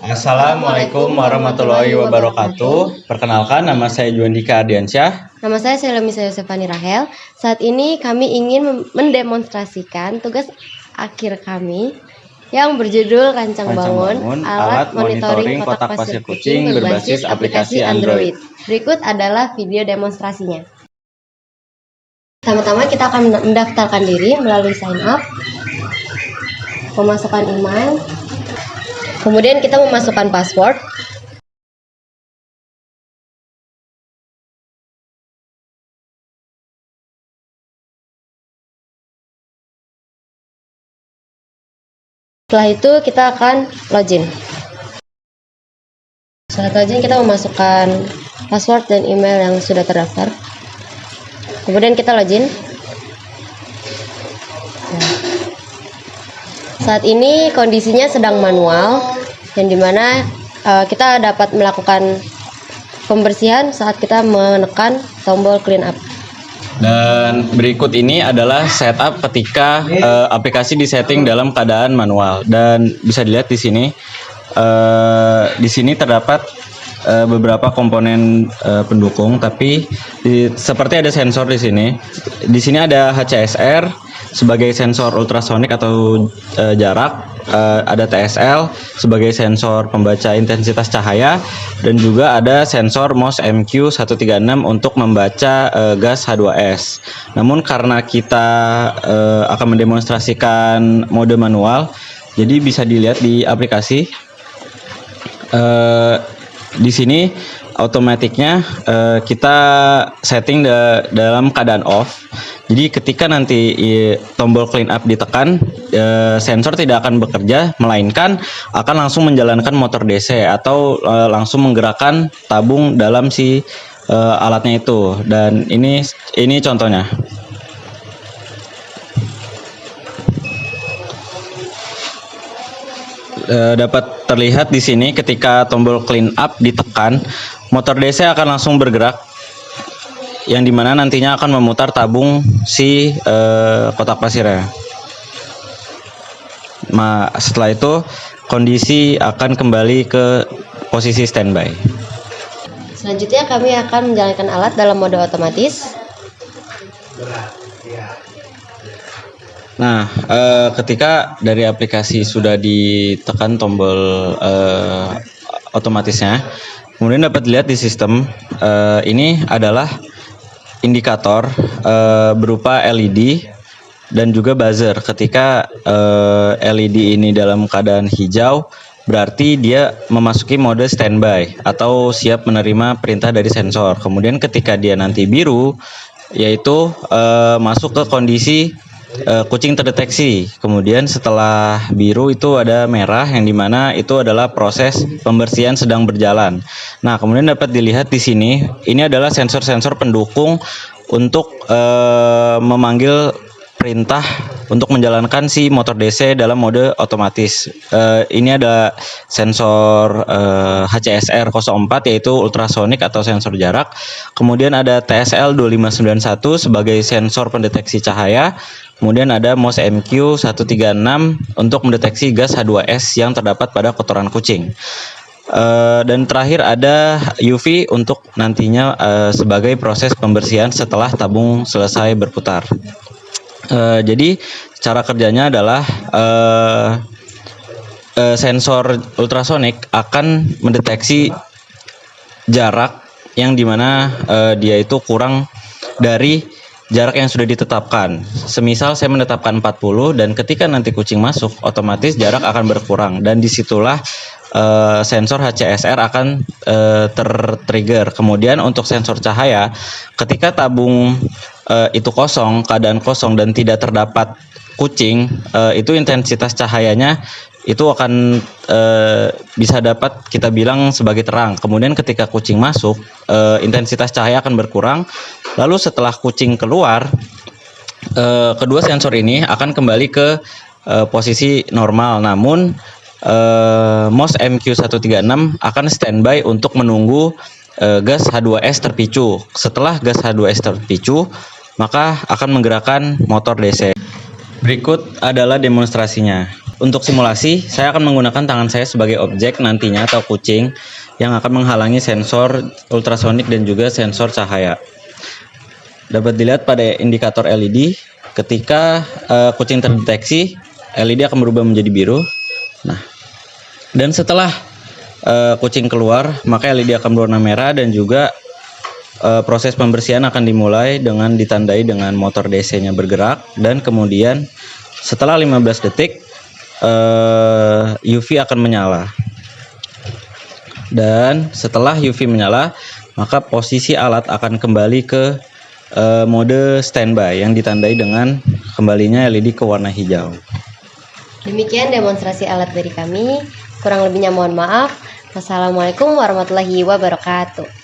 Assalamualaikum warahmatullahi wabarakatuh. Perkenalkan, nama saya Juandika Ardiansyah. Nama saya Selemisa Yosefani Rahel. Saat ini kami ingin mendemonstrasikan tugas akhir kami yang berjudul Rancang Bangun Alat Monitoring Kotak Pasir Kucing berbasis aplikasi Android. Berikut adalah video demonstrasinya. Pertama-tama kita akan mendaftarkan diri melalui sign up, memasukkan email, kemudian kita memasukkan password. Setelah itu kita akan login. Setelah login kita memasukkan password dan email yang sudah terdaftar. Kemudian kita login. Saat ini kondisinya sedang manual, yang dimana kita dapat melakukan pembersihan saat kita menekan tombol clean up. Dan berikut ini adalah setup ketika aplikasi disetting dalam keadaan manual. Dan bisa dilihat di sini, terdapat beberapa komponen pendukung, tapi seperti ada sensor di sini. Di sini ada HCSR sebagai sensor ultrasonik atau jarak, ada TSL sebagai sensor pembaca intensitas cahaya, dan juga ada sensor MOS MQ136 untuk membaca gas H2S. Namun karena kita akan mendemonstrasikan mode manual, jadi bisa dilihat di aplikasi. Di sini otomatiknya kita setting dalam keadaan off. Jadi ketika nanti tombol clean up ditekan, sensor tidak akan bekerja, melainkan akan langsung menjalankan motor DC atau langsung menggerakkan tabung dalam si alatnya itu. Dan ini contohnya. Dapat terlihat di sini ketika tombol clean up ditekan, motor DC akan langsung bergerak, yang dimana nantinya akan memutar tabung si kotak pasirnya. Setelah itu kondisi akan kembali ke posisi standby. Selanjutnya kami akan menjalankan alat dalam mode otomatis. Nah, ketika dari aplikasi sudah ditekan tombol otomatisnya, kemudian dapat dilihat di sistem ini adalah indikator berupa LED dan juga buzzer. Ketika LED ini dalam keadaan hijau, berarti dia memasuki mode standby atau siap menerima perintah dari sensor. Kemudian ketika dia nanti biru, yaitu masuk ke kondisi kucing terdeteksi. Kemudian setelah biru itu ada merah, yang dimana itu adalah proses pembersihan sedang berjalan. Nah, kemudian dapat dilihat di sini, ini adalah sensor-sensor pendukung untuk memanggil perintah untuk menjalankan si motor DC dalam mode otomatis. Ini ada sensor HCSR 04 yaitu ultrasonik atau sensor jarak. Kemudian ada TSL 2591 sebagai sensor pendeteksi cahaya. Kemudian ada MOS MQ136 untuk mendeteksi gas H2S yang terdapat pada kotoran kucing. Dan terakhir ada UV untuk nantinya sebagai proses pembersihan setelah tabung selesai berputar. Jadi cara kerjanya adalah sensor ultrasonik akan mendeteksi jarak yang dimana dia itu kurang dari jarak yang sudah ditetapkan. Semisal saya menetapkan 40, dan ketika nanti kucing masuk, otomatis jarak akan berkurang, dan disitulah sensor HCSR akan tertrigger. Kemudian untuk sensor cahaya, ketika tabung itu kosong, keadaan kosong dan tidak terdapat kucing, itu intensitas cahayanya itu akan bisa dapat kita bilang sebagai terang. Kemudian ketika kucing masuk, intensitas cahaya akan berkurang. Lalu setelah kucing keluar, kedua sensor ini akan kembali ke posisi normal. Namun MOS MQ136 akan standby untuk menunggu gas H2S terpicu. Setelah gas H2S terpicu, maka akan menggerakkan motor DC. Berikut adalah demonstrasinya. Untuk simulasi, saya akan menggunakan tangan saya sebagai objek nantinya atau kucing yang akan menghalangi sensor ultrasonik dan juga sensor cahaya. Dapat dilihat pada indikator LED, ketika kucing terdeteksi, LED akan berubah menjadi biru. Nah, dan setelah kucing keluar, maka LED akan berwarna merah dan juga proses pembersihan akan dimulai dengan ditandai dengan motor DC-nya bergerak, dan kemudian setelah 15 detik UV akan menyala. Dan setelah UV menyala, maka posisi alat akan kembali ke mode standby yang ditandai dengan kembalinya LED ke warna hijau. Demikian demonstrasi alat dari kami. Kurang lebihnya mohon maaf. Wassalamualaikum warahmatullahi wabarakatuh.